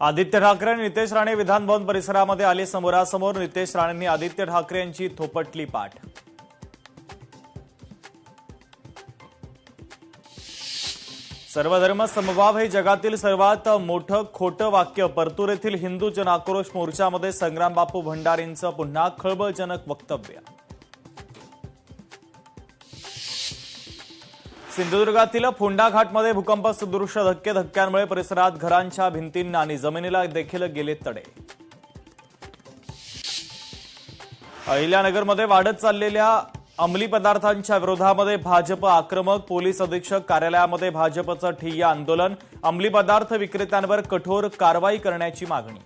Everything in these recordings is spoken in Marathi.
आदित्य ठाकरे आणि नितेश राणे विधानभवन परिसरामध्ये आले समोरासमोर। नितेश राणेंनी आदित्य ठाकरे यांची थोपटली पाठ। सर्वधर्म समभाव हे जगातील सर्वात मोठं खोटं वाक्य। परतूर येथील हिंदू जन आक्रोश मोर्चामध्ये संग्राम बापू भंडारींचं पुन्हा खळबळजनक वक्तव्य। सिंधुदुर्गातील फोंडा घाटमध्ये भूकंप सदृश धक्क्यांमुळे परिसरात घरांच्या भिंतींना आणि जमिनीला देखील गेले तडे। अहिल्यानगरमध्ये वाढत चाललेल्या अंमली पदार्थांच्या विरोधामध्ये भाजप आक्रमक। पोलीस अधीक्षक कार्यालयामध्ये भाजपचं ठिय्या आंदोलन। अंमली पदार्थ विक्रेत्यांवर कठोर कारवाई करण्याची मागणी।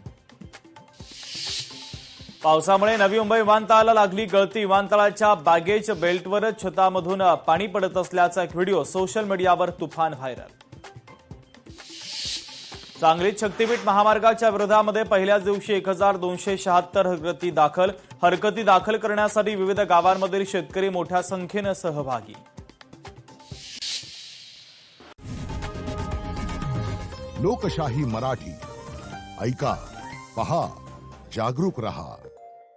पावसामुळे नवी मुंबई विमानतळाला लागली गळती। विमानतळाच्या बॅगेज बेल्टवर छतामधून पाणी पडत असल्याचा एक व्हिडिओ सोशल मीडियावर तुफान व्हायरल। सांगलीत शक्तीपीठ महामार्गाच्या विरोधामध्ये पहिल्याच दिवशी 1276 हरकती दाखल करण्यासाठी विविध गावांमधील शेतकरी मोठ्या संख्येनं सहभागी। लोकशाही मराठी ऐका, पहा, जागरूक रहा।